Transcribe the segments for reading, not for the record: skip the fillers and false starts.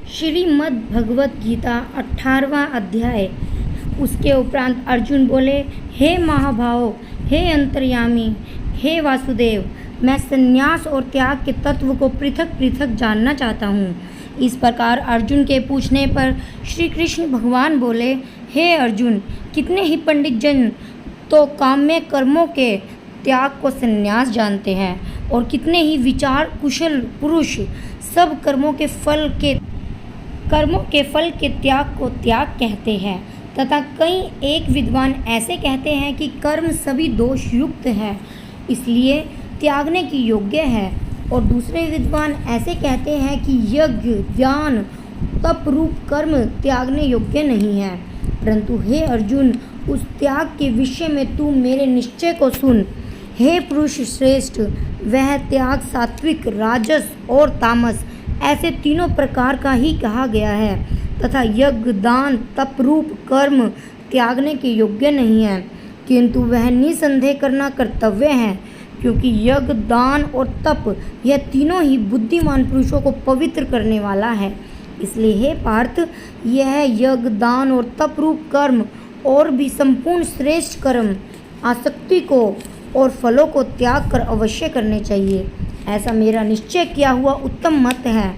श्रीमद् भगवत गीता 18वां अध्याय। उसके उपरांत अर्जुन बोले, हे महाभाव, हे अंतर्यामी, हे वासुदेव, मैं संन्यास और त्याग के तत्व को पृथक पृथक जानना चाहता हूँ। इस प्रकार अर्जुन के पूछने पर श्री कृष्ण भगवान बोले, हे अर्जुन, कितने ही पंडित जन तो काम्य कर्मों के त्याग को संन्यास जानते हैं और कितने ही विचार कुशल पुरुष सब कर्मों के फल के त्याग को त्याग कहते हैं, तथा कई एक विद्वान ऐसे कहते हैं कि कर्म सभी दोष युक्त है, इसलिए त्यागने की योग्य है, और दूसरे विद्वान ऐसे कहते हैं कि यज्ञ ज्ञान तप रूप कर्म त्यागने योग्य नहीं है। परंतु हे अर्जुन, उस त्याग के विषय में तू मेरे निश्चय को सुन। हे पुरुष श्रेष्ठ, वह त्याग सात्विक, राजस और तामस ऐसे तीनों प्रकार का ही कहा गया है, तथा यज्ञ दान तप रूप कर्म त्यागने के योग्य नहीं है, किंतु वह निसंदेह करना कर्तव्य है, क्योंकि यज्ञ दान और तप यह तीनों ही बुद्धिमान पुरुषों को पवित्र करने वाला है। इसलिए हे पार्थ, यह यज्ञ दान और तप रूप कर्म और भी संपूर्ण श्रेष्ठ कर्म आसक्ति को और फलों को त्याग कर अवश्य करने चाहिए, ऐसा मेरा निश्चय किया हुआ उत्तम मत है।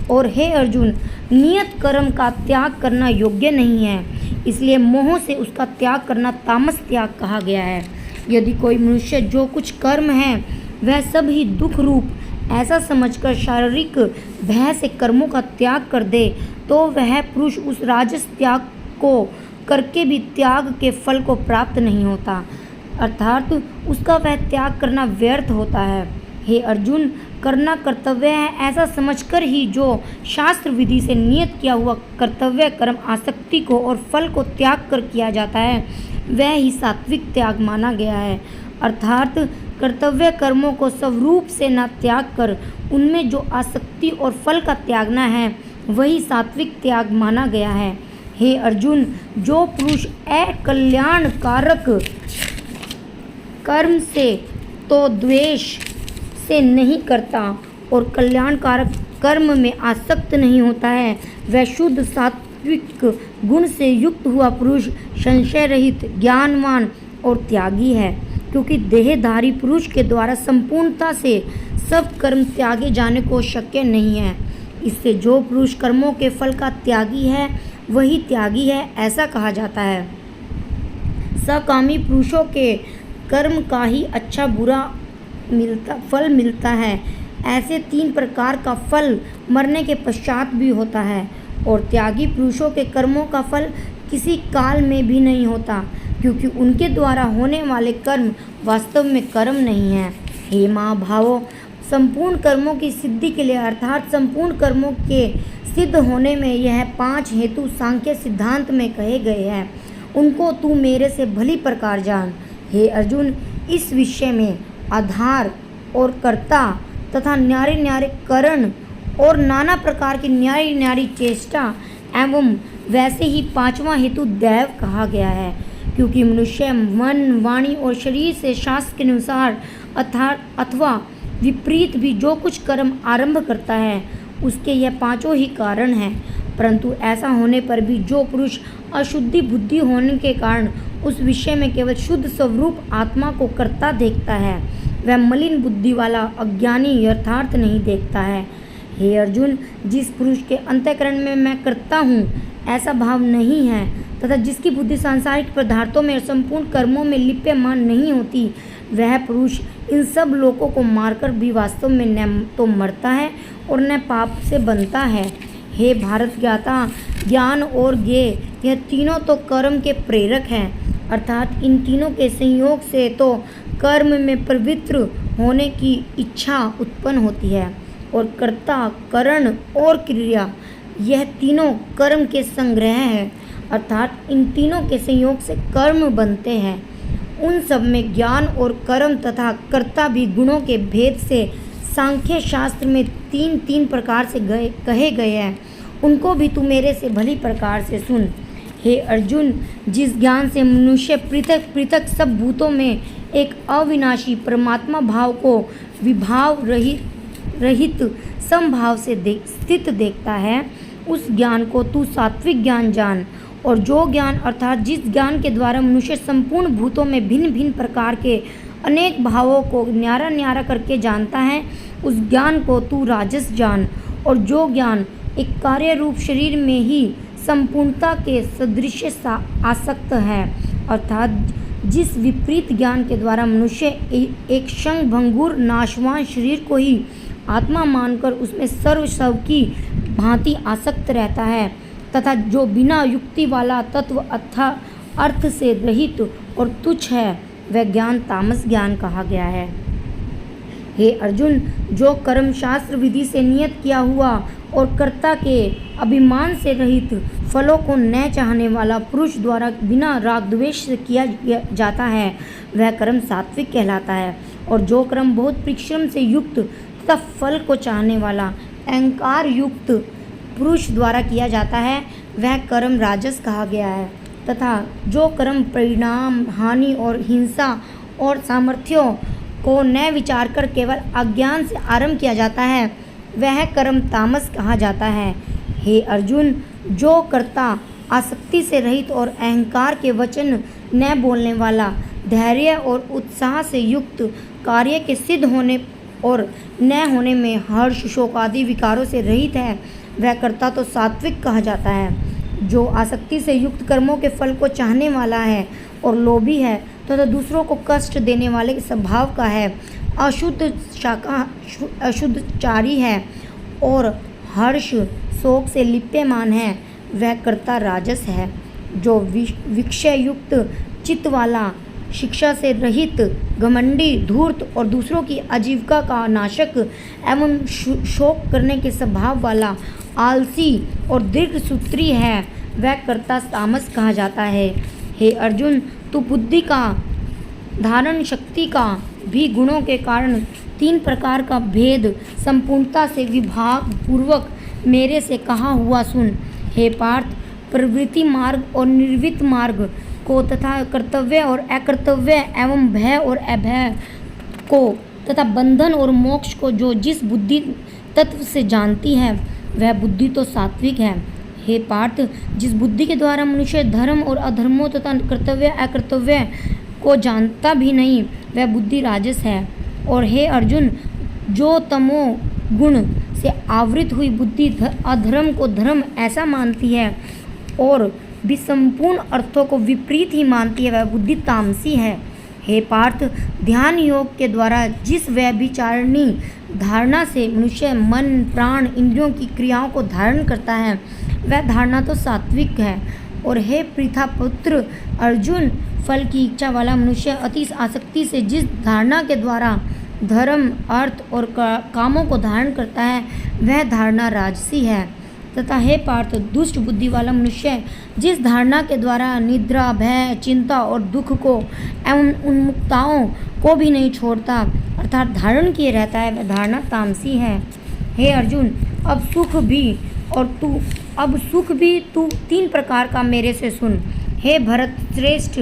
और हे अर्जुन, नियत कर्म का त्याग करना योग्य नहीं है, इसलिए मोह से उसका त्याग करना तामस त्याग कहा गया है। यदि कोई मनुष्य जो कुछ कर्म है वह सब ही दुख रूप ऐसा समझकर शारीरिक भय से कर्मों का त्याग कर दे, तो वह पुरुष उस राजस त्याग को करके भी त्याग के फल को प्राप्त नहीं होता, अर्थात उसका वह त्याग करना व्यर्थ होता है। हे अर्जुन, करना कर्तव्य है ऐसा समझकर ही जो शास्त्र विधि से नियत किया हुआ कर्तव्य कर्म आसक्ति को और फल को त्याग कर किया जाता है, वह ही सात्विक त्याग माना गया है। अर्थात कर्तव्य कर्मों को स्वरूप से न त्याग कर उनमें जो आसक्ति और फल का त्यागना है, वही सात्विक त्याग माना गया है। हे अर्जुन, जो पुरुष अकल्याणकारक कर्म से तो द्वेष से नहीं करता और कल्याणकारक कर्म में आसक्त नहीं होता है, वह शुद्ध सात्विक गुण से युक्त हुआ पुरुष संशय रहित, ज्ञानवान और त्यागी है, क्योंकि देहधारी पुरुष के द्वारा संपूर्णता से सब कर्म त्यागे जाने को शक्य नहीं है। इससे जो पुरुष कर्मों के फल का त्यागी है वही त्यागी है ऐसा कहा जाता है। सकामी पुरुषों के कर्म का ही अच्छा बुरा फल मिलता है। ऐसे 3 प्रकार का फल मरने के पश्चात भी होता है, और त्यागी पुरुषों के कर्मों का फल किसी काल में भी नहीं होता, क्योंकि उनके द्वारा होने वाले कर्म वास्तव में कर्म नहीं है। हे महाभावों, संपूर्ण कर्मों की सिद्धि के लिए अर्थात संपूर्ण कर्मों के सिद्ध होने में यह 5 हेतु सांख्य सिद्धांत में कहे गए हैं, उनको तू मेरे से भली प्रकार जान। हे अर्जुन, इस विषय में आधार और कर्ता तथा न्यारे न्यारे करण और नाना प्रकार की न्यारी न्यारी चेष्टा एवं वैसे ही 5वां हेतु दैव कहा गया है, क्योंकि मनुष्य मन वाणी और शरीर से शास्त्र के अनुसार अथवा विपरीत भी जो कुछ कर्म आरंभ करता है, उसके यह 5 ही कारण हैं। परंतु ऐसा होने पर भी जो पुरुष अशुद्धि बुद्धि होने के कारण उस विषय में केवल शुद्ध स्वरूप आत्मा को कर्ता देखता है, वह मलिन बुद्धि वाला अज्ञानी यथार्थ नहीं देखता है। हे अर्जुन, जिस पुरुष के अंतःकरण में मैं करता हूँ ऐसा भाव नहीं है, तथा जिसकी बुद्धि सांसारिक पदार्थों में और संपूर्ण कर्मों में लिप्यमान नहीं होती, वह पुरुष इन सब लोगों को मारकर भी वास्तव में न तो मरता है और न पाप से बनता है। हे भारत ज्ञाता, ज्ञान और ज्ञेय यह तीनों तो कर्म के प्रेरक हैं, अर्थात इन तीनों के संयोग से तो कर्म में पवित्र होने की इच्छा उत्पन्न होती है, और कर्ता करण और क्रिया यह तीनों कर्म के संग्रह है, अर्थात इन तीनों के संयोग से कर्म बनते हैं। उन सब में ज्ञान और कर्म तथा कर्ता भी गुणों के भेद से सांख्य शास्त्र में 3 प्रकार से कहे गए हैं, उनको भी तू मेरे से भली प्रकार से सुन। हे अर्जुन, जिस ज्ञान से मनुष्य पृथक पृथक सब भूतों में एक अविनाशी परमात्मा भाव को विभाव रहित समभाव से स्थित देखता है, उस ज्ञान को तू सात्विक ज्ञान जान। और जो ज्ञान अर्थात जिस ज्ञान के द्वारा मनुष्य संपूर्ण भूतों में भिन्न भिन्न प्रकार के अनेक भावों को न्यारा न्यारा करके जानता है, उस ज्ञान को तू राजस जान। और जो ज्ञान एक कार्य रूप शरीर में ही संपूर्णता के सदृश आसक्त है, अर्थात जिस विपरीत ज्ञान के द्वारा मनुष्य एक क्षण भंगुर नाशवान शरीर को ही आत्मा मानकर उसमें सर्व स्व की भांति आसक्त रहता है, तथा जो बिना युक्ति वाला तत्व अथा अर्थ से रहित और तुच्छ है, वह ज्ञान तामस ज्ञान कहा गया है। हे अर्जुन, जो कर्म शास्त्र विधि से नियत किया हुआ और कर्ता के अभिमान से रहित फलों को न चाहने वाला पुरुष द्वारा बिना राग द्वेष से किया जाता है, वह कर्म सात्विक कहलाता है। और जो कर्म बहुत परिश्रम से युक्त तथा फल को चाहने वाला अहंकार युक्त पुरुष द्वारा किया जाता है, वह कर्म राजस कहा गया है। तथा जो कर्म परिणाम हानि और हिंसा और सामर्थ्यों को न विचार कर केवल अज्ञान से आरंभ किया जाता है, वह कर्म तामस कहा जाता है। हे अर्जुन, जो कर्ता आसक्ति से रहित और अहंकार के वचन न बोलने वाला, धैर्य और उत्साह से युक्त, कार्य के सिद्ध होने और न होने में हर्ष शोक आदि विकारों से रहित है, वह कर्ता तो सात्विक कहा जाता है। जो आसक्ति से युक्त कर्मों के फल को चाहने वाला है और लोभी है तथा तो दूसरों को कष्ट देने वाले के स्वभाव का है, अशुद्धचारी है और हर्ष शोक से लिप्यमान है, वह कर्ता राजस है। जो विक्षय युक्त चित्त वाला, शिक्षा से रहित, घमंडी, धूर्त और दूसरों की आजीविका का नाशक एवं शोक करने के स्वभाव वाला, आलसी और दीर्घसूत्री है, वह कर्ता तामस कहा जाता है। हे अर्जुन, तू बुद्धि का, धारण शक्ति का भी गुणों के कारण 3 प्रकार का भेद संपूर्णता से विभाग पूर्वक मेरे से कहा हुआ सुन। हे पार्थ, प्रवृत्ति मार्ग और निर्वृत्त मार्ग को तथा कर्तव्य और अकर्तव्य एवं भय और अभय को तथा बंधन और मोक्ष को जो जिस बुद्धि तत्व से जानती है, वह बुद्धि तो सात्विक है। हे पार्थ, जिस बुद्धि के द्वारा मनुष्य धर्म और अधर्मों तथा कर्तव्य अकर्तव्य को जानता भी नहीं, वह बुद्धि राजस है। और हे अर्जुन, जो तमो गुण से आवृत हुई बुद्धि अधर्म को धर्म ऐसा मानती है और भी संपूर्ण अर्थों को विपरीत ही मानती है, वह बुद्धि तामसी है। हे पार्थ, ध्यान योग के द्वारा जिस व्यभिचारिणी धारणा से मनुष्य मन प्राण इंद्रियों की क्रियाओं को धारण करता है, वह धारणा तो सात्विक है। और हे पृथा पुत्र अर्जुन, फल की इच्छा वाला मनुष्य अति आसक्ति से जिस धारणा के द्वारा धर्म अर्थ और कामों को धारण करता है, वह धारणा राजसी है। तथा हे पार्थ, दुष्ट बुद्धि वाला मनुष्य जिस धारणा के द्वारा निद्रा, भय, चिंता और दुख को एवं उन्मुक्ताओं को भी नहीं छोड़ता, अर्थात धारण किए रहता है, वह धारणा तामसी है। हे अर्जुन, अब सुख भी तू 3 प्रकार का मेरे से सुन। हे भरत श्रेष्ठ,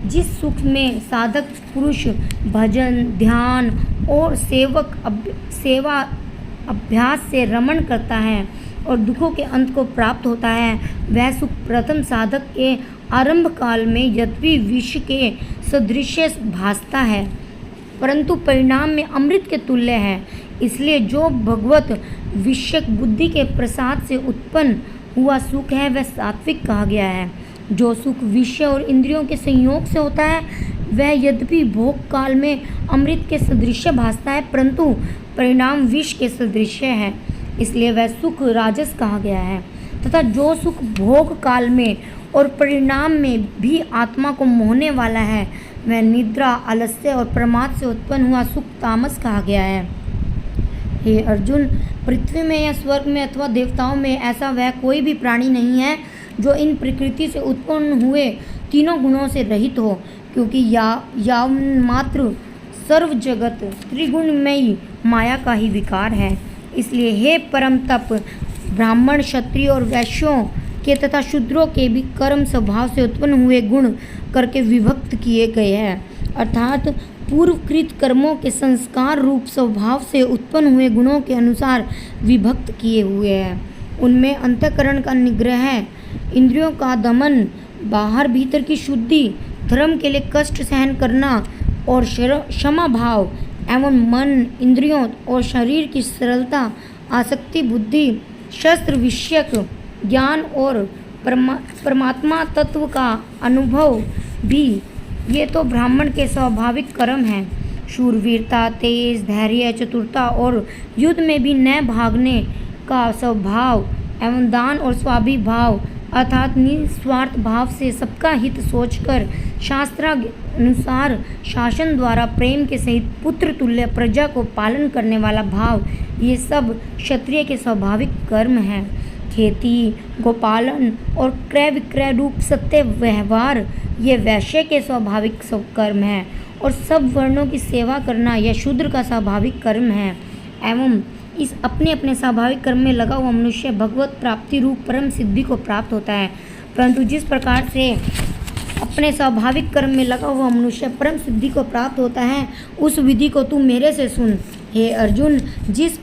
जिस सुख में साधक पुरुष भजन, ध्यान और सेवा अभ्यास से रमण करता है और दुखों के अंत को प्राप्त होता है, वह सुख प्रथम साधक के आरंभ काल में यद्यपि विष के सदृश भासता है, परंतु परिणाम में अमृत के तुल्य है। इसलिए जो भगवत विषयक बुद्धि के प्रसाद से उत्पन्न हुआ सुख है, वह सात्विक कहा गया है। जो सुख विषय और इंद्रियों के संयोग से होता है, वह यद्यपि भोग काल में अमृत के सदृश भासता है, परंतु परिणाम विष के सदृश है, इसलिए वह सुख राजस कहा गया है। तथा जो सुख भोग काल में और परिणाम में भी आत्मा को मोहने वाला है, वह निद्रा, आलस्य और प्रमाद से उत्पन्न हुआ सुख तामस कहा गया है। हे अर्जुन, पृथ्वी में या स्वर्ग में अथवा देवताओं में ऐसा वह कोई भी प्राणी नहीं है जो इन प्रकृति से उत्पन्न हुए तीनों गुणों से रहित हो, क्योंकि याव मात्र सर्व जगत त्रिगुणमयी माया का ही विकार है। इसलिए हे परम तप, ब्राह्मण, क्षत्रिय और वैश्यों के तथा शूद्रों के भी कर्म स्वभाव से उत्पन्न हुए गुण करके विभक्त किए गए हैं, अर्थात पूर्वकृत कर्मों के संस्कार रूप स्वभाव से उत्पन्न हुए गुणों के अनुसार विभक्त किए हुए हैं। उनमें अंतःकरण का निग्रह, इंद्रियों का दमन, बाहर भीतर की शुद्धि, धर्म के लिए कष्ट सहन करना और क्षमा भाव एवं मन, इंद्रियों और शरीर की सरलता, आसक्ति बुद्धि, शस्त्र विषयक ज्ञान और परमात्मा तत्व का अनुभव भी, ये तो ब्राह्मण के स्वाभाविक कर्म हैं। शूरवीरता, तेज, धैर्य, चतुरता और युद्ध में भी न भागने का स्वभाव एवं दान और स्वाभिभाव अर्थात निस्वार्थ भाव से सबका हित सोचकर शास्त्रानुसार शासन द्वारा प्रेम के सहित पुत्र तुल्य प्रजा को पालन करने वाला भाव, ये सब क्षत्रिय के स्वाभाविक कर्म हैं। खेती, गोपालन और क्रय विक्रय रूप सत्य व्यवहार, ये वैश्य के स्वाभाविक कर्म हैं और सब वर्णों की सेवा करना यह शूद्र का स्वाभाविक कर्म है। एवं इस अपने अपने स्वाभाविक कर्म में लगा हुआ मनुष्य भगवत प्राप्ति रूप परम सिद्धि को प्राप्त होता है। परंतु जिस प्रकार से अपने स्वाभाविक कर्म में लगा हुआ मनुष्य परम सिद्धि को प्राप्त होता है, उस विधि को तू मेरे से सुन। हे अर्जुन, जिस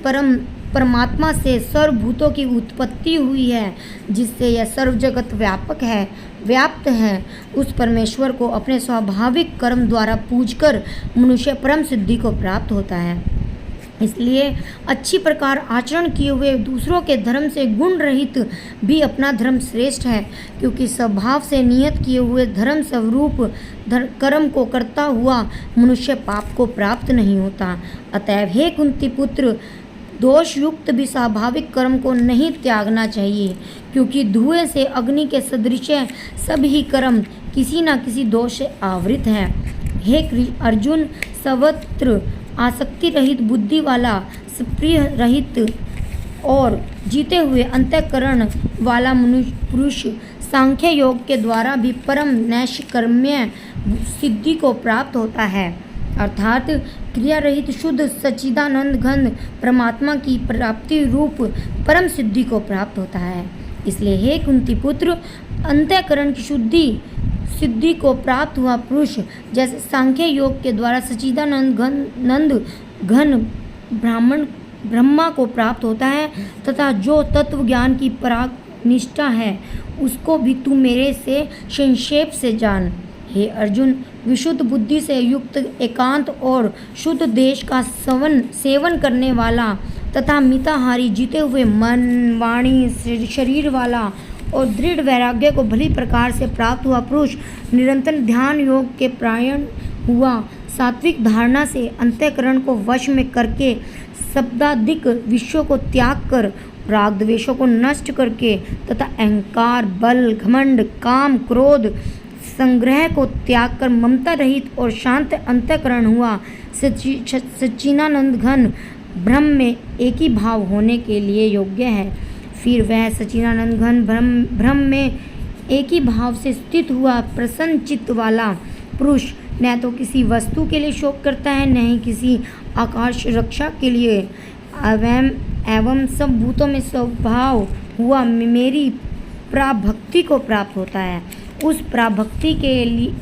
परमात्मा से सर्वभूतों की उत्पत्ति हुई है, जिससे यह सर्व जगत व्याप्त है, उस परमेश्वर को अपने स्वाभाविक कर्म द्वारा पूजकर मनुष्य परम सिद्धि को प्राप्त होता है। इसलिए अच्छी प्रकार आचरण किए हुए दूसरों के धर्म से गुण रहित भी अपना धर्म श्रेष्ठ है, क्योंकि स्वभाव से नियत किए हुए धर्म स्वरूप कर्म को करता हुआ मनुष्य पाप को प्राप्त नहीं होता। अतएव हे कुंती पुत्र, दोष युक्त भी स्वाभाविक कर्म को नहीं त्यागना चाहिए, क्योंकि धुएं से अग्नि के सदृश सभी कर्म किसी न किसी दोष से आवृत हैं। हे अर्जुन, सर्वत्र आसक्ति रहित बुद्धि वाला, स्प्रिय रहित और जीते हुए अंतःकरण वाला पुरुष सांख्य योग के द्वारा भी परम नैष्कर्म्य सिद्धि को प्राप्त होता है, अर्थात क्रिया रहित शुद्ध सच्चिदानंद घन परमात्मा की प्राप्ति रूप परम सिद्धि को प्राप्त होता है। इसलिए हे कुंती पुत्र, अंतःकरण की सिद्धि को प्राप्त हुआ पुरुष जैसे सांख्य योग के द्वारा सच्चिदानंद घन ब्रह्मा को प्राप्त होता है, तथा जो तत्व ज्ञान की पराग निष्ठा है, उसको भी तू मेरे से संक्षेप से जान। हे अर्जुन, विशुद्ध बुद्धि से युक्त एकांत और शुद्ध देश का सेवन करने वाला तथा मिताहारी, जीते हुए मन, वाणी, शरीर वाला और दृढ़ वैराग्य को भली प्रकार से प्राप्त हुआ पुरुष निरंतर ध्यान योग के प्रायण हुआ, सात्विक धारणा से अंतःकरण को वश में करके शब्दादिक विषयों को त्याग कर, राग द्वेषों को नष्ट करके तथा अहंकार, बल, घमंड, काम, क्रोध, संग्रह को त्याग कर ममता रहित और शांत अंतःकरण हुआ, सच्चिदानंद घन ब्रह्म में एक ही भाव होने के लिए योग्य है। फिर वह सच्चिदानंद घन ब्रह्म में एक ही भाव से स्थित हुआ प्रसन्न चित्त वाला पुरुष न तो किसी वस्तु के लिए शोक करता है, न ही किसी आकाश रक्षा के लिए, एवं सब भूतों में स्वभाव हुआ मेरी प्राभक्ति को प्राप्त होता है। उस प्राभक्ति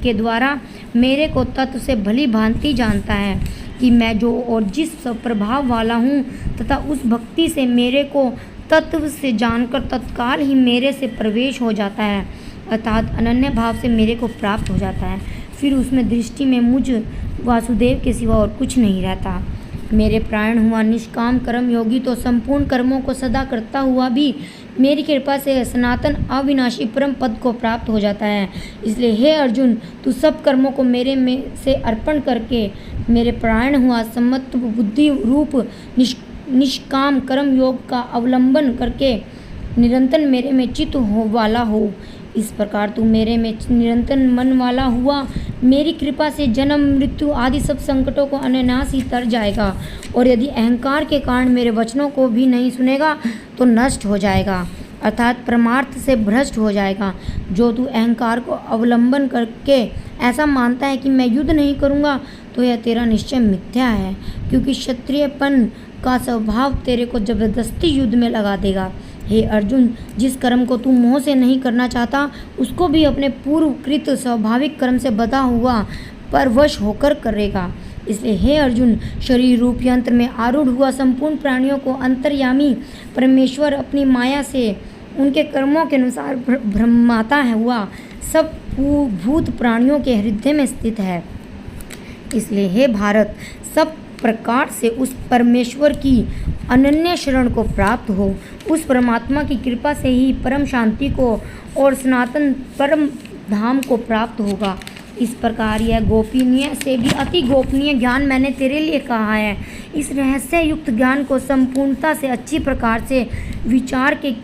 के द्वारा मेरे को तत्व से भली भांति जानता है कि मैं जो और जिस प्रभाव वाला हूँ, तथा उस भक्ति से मेरे को तत्व से जानकर तत्काल ही मेरे से प्रवेश हो जाता है, अर्थात अनन्य भाव से मेरे को प्राप्त हो जाता है। फिर उसमें दृष्टि में मुझ वासुदेव के सिवा और कुछ नहीं रहता। मेरे प्राण हुआ निष्काम कर्म योगी तो संपूर्ण कर्मों को सदा करता हुआ भी मेरी कृपा से सनातन अविनाशी परम पद को प्राप्त हो जाता है। इसलिए हे अर्जुन, तू सब कर्मों को मेरे में से अर्पण करके मेरे प्राण हुआ सम्मत बुद्धि रूप निष्काम कर्म योग का अवलंबन करके निरंतर मेरे में चित्त वाला हो। इस प्रकार तू मेरे में निरंतर मन वाला हुआ मेरी कृपा से जन्म मृत्यु आदि सब संकटों को अनायास ही तर जाएगा, और यदि अहंकार के कारण मेरे वचनों को भी नहीं सुनेगा तो नष्ट हो जाएगा, अर्थात परमार्थ से भ्रष्ट हो जाएगा। जो तू अहंकार को अवलंबन करके ऐसा मानता है कि मैं युद्ध नहीं करूँगा, तो यह तेरा निश्चय मिथ्या है, क्योंकि क्षत्रियपन का स्वभाव तेरे को जबरदस्ती युद्ध में लगा देगा। हे अर्जुन, जिस कर्म को तू मोह से नहीं करना चाहता, उसको भी अपने पूर्वकृत स्वाभाविक कर्म से बधा हुआ पर वश होकर करेगा। इसलिए हे अर्जुन, शरीर रूप यंत्र में आरूढ़ हुआ संपूर्ण प्राणियों को अंतर्यामी परमेश्वर अपनी माया से उनके कर्मों के अनुसार भ्रमाता हुआ सब भूत प्राणियों के हृदय में स्थित है। इसलिए हे भारत, सब प्रकार से उस परमेश्वर की अनन्य शरण को प्राप्त हो। उस परमात्मा की कृपा से ही परम शांति को और सनातन परम धाम को प्राप्त होगा। इस प्रकार यह गोपनीय से भी अति गोपनीय ज्ञान मैंने तेरे लिए कहा है। इस रहस्य युक्त ज्ञान को संपूर्णता से अच्छी प्रकार से विचार के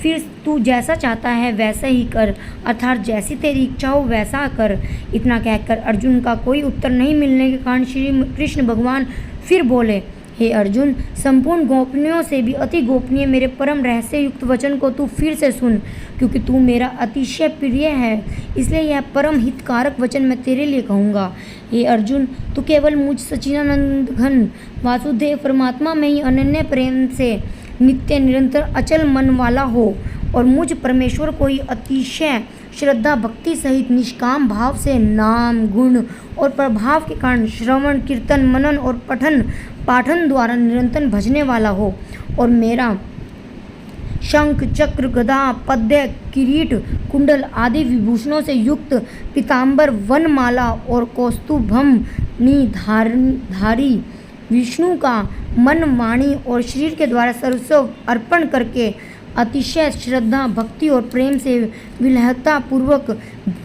फिर तू जैसा चाहता है वैसा ही कर, अर्थात जैसी तेरी इच्छा हो वैसा कर। इतना कहकर अर्जुन का कोई उत्तर नहीं मिलने के कारण श्री कृष्ण भगवान फिर बोले, हे अर्जुन, संपूर्ण गोपनीयों से भी अति गोपनीय मेरे परम रहस्य युक्त वचन को तू फिर से सुन, क्योंकि तू मेरा अतिशय प्रिय है, इसलिए यह परम हितकारक वचन मैं तेरे लिए कहूँगा। हे अर्जुन, तू केवल मुझ सच्चिदानंद घन वासुदेव परमात्मा में ही अनन्य प्रेम से नित्य निरंतर अचल मन वाला हो और मुझ परमेश्वर को ही अतिशय श्रद्धा भक्ति सहित निष्काम भाव से नाम गुण और प्रभाव के कारण श्रवण कीर्तन मनन और पठन पाठन द्वारा निरंतर भजने वाला हो और मेरा शंख चक्र गदा पद्य किरीट कुंडल आदि विभूषणों से युक्त पीताम्बर वनमाला और कौस्तुभम धारी विष्णु का मन वाणी और शरीर के द्वारा सर्वस्व अर्पण करके अतिशय श्रद्धा भक्ति और प्रेम से विलहता पूर्वक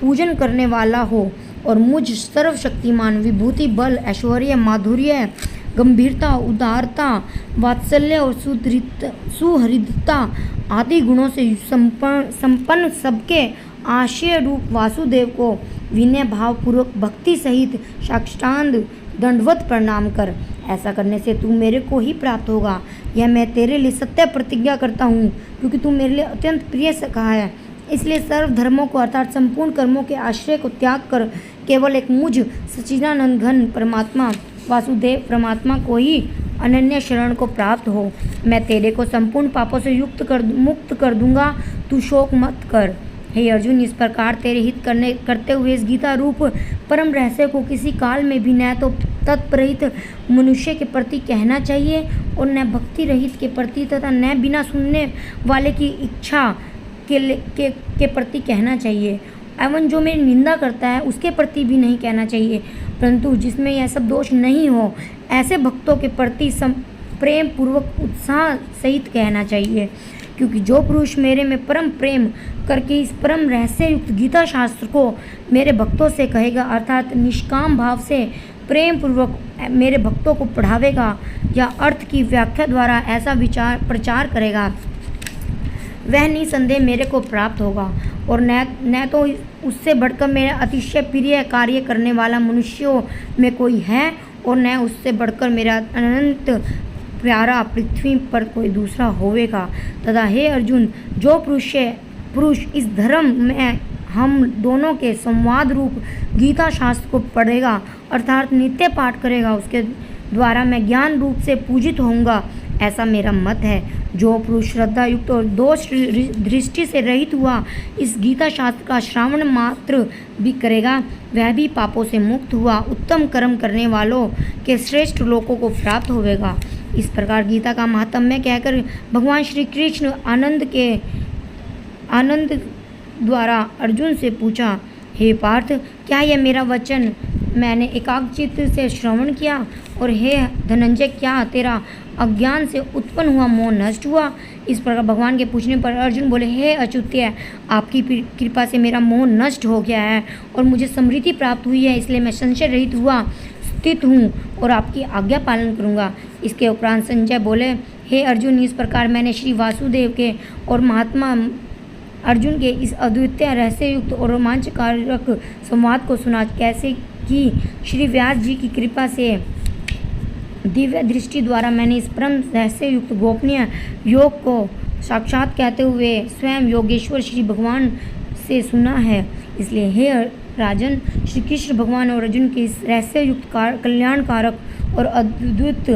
पूजन करने वाला हो और मुझ सर्वशक्तिमान विभूति बल ऐश्वर्य माधुर्य गंभीरता उदारता वात्सल्य और सुहृदता आदि गुणों से संपन्न सबके आशय रूप वासुदेव को विनय भाव पूर्वक भक्ति सहित साष्टांग दंडवत प्रणाम कर। ऐसा करने से तू मेरे को ही प्राप्त होगा। यह मैं तेरे लिए सत्य प्रतिज्ञा करता हूँ, क्योंकि तू मेरे लिए अत्यंत प्रिय सखा है। इसलिए सर्व धर्मों को अर्थात संपूर्ण कर्मों के आश्रय को त्याग कर केवल एक मुझ सच्चिदानंद घन परमात्मा वासुदेव परमात्मा को ही अनन्य शरण को प्राप्त हो। मैं तेरे को संपूर्ण पापों से मुक्त कर दूंगा, तू शोक मत कर। हे अर्जुन, इस प्रकार तेरे हित करते हुए इस गीता रूप परम रहस्य को किसी काल में भी न तो तत्प्रहित मनुष्य के प्रति कहना चाहिए और न भक्ति रहित के प्रति तथा न बिना सुनने वाले की इच्छा के प्रति कहना चाहिए, एवं जो मेरी निंदा करता है उसके प्रति भी नहीं कहना चाहिए, परंतु जिसमें यह सब दोष नहीं हो ऐसे भक्तों के प्रति प्रेम पूर्वक उत्साह सहित कहना चाहिए। क्योंकि जो पुरुष मेरे में परम प्रेम करके इस परम रहस्य युक्त गीता शास्त्र को मेरे भक्तों से कहेगा, अर्थात निष्काम भाव से प्रेम पूर्वक मेरे भक्तों को पढ़ावेगा या अर्थ की व्याख्या द्वारा ऐसा प्रचार करेगा, वह निसंदेह मेरे को प्राप्त होगा और न तो उससे बढ़कर मेरा अतिशय प्रिय कार्य करने वाला मनुष्यों में कोई है और न उससे बढ़कर मेरा अनंत प्यारा पृथ्वी पर कोई दूसरा होवेगा। तथा हे अर्जुन, जो पुरुष इस धर्म में हम दोनों के संवाद रूप गीता शास्त्र को पढ़ेगा अर्थात नित्य पाठ करेगा, उसके द्वारा मैं ज्ञान रूप से पूजित होऊंगा, ऐसा मेरा मत है। जो पुरुष श्रद्धा युक्त और दोष दृष्टि से रहित हुआ इस गीता शास्त्र का श्रावण मात्र भी करेगा, वह भी पापों से मुक्त हुआ उत्तम कर्म करने वालों के श्रेष्ठ लोकों को प्राप्त होवेगा। इस प्रकार गीता का महात्म्य कहकर भगवान श्री कृष्ण आनंद द्वारा अर्जुन से पूछा, हे पार्थ, क्या यह मेरा वचन मैंने एकाग्रचित्त से श्रवण किया? और हे धनंजय, क्या तेरा अज्ञान से उत्पन्न हुआ मोह नष्ट हुआ? इस प्रकार भगवान के पूछने पर अर्जुन बोले, हे अच्युत्य, आपकी कृपा से मेरा मोह नष्ट हो गया है और मुझे समृद्धि प्राप्त हुई है, इसलिए मैं संशय रहित हुआ स्थित हूँ और आपकी आज्ञा पालन करूँगा। इसके उपरांत संजय बोले, हे अर्जुन, इस प्रकार मैंने श्री वासुदेव के और महात्मा अर्जुन के इस अद्वितीय रहस्य युक्त और रोमांचकारक संवाद को सुना, कैसे कि श्री व्यास जी की कृपा से दिव्य दृष्टि द्वारा मैंने इस परम रहस्य युक्त गोपनीय योग को साक्षात कहते हुए स्वयं योगेश्वर श्री भगवान से सुना है। इसलिए हे राजन, श्री कृष्ण भगवान और अर्जुन के इस रहस्य युक्त कल्याणकारक और अद्भुत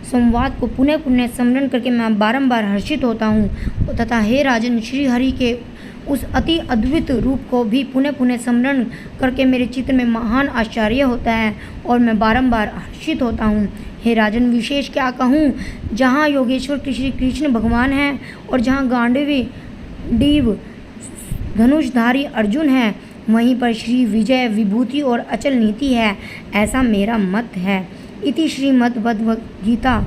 संवाद को पुनः पुनः स्मरण करके मैं बारंबार हर्षित होता हूँ तथा हे राजन, श्री हरि के उस अति अद्भुत रूप को भी पुनः पुनः स्मरण करके मेरे चित्त में महान आश्चर्य होता है और मैं बारंबार हर्षित होता हूँ। हे राजन, विशेष क्या कहूँ, जहाँ योगेश्वर श्री कृष्ण भगवान हैं और जहाँ गांडीव धनुषधारी अर्जुन है, वहीं पर श्री विजय विभूति और अचल नीति है, ऐसा मेरा मत है। इति श्रीमद् भगवद्गीता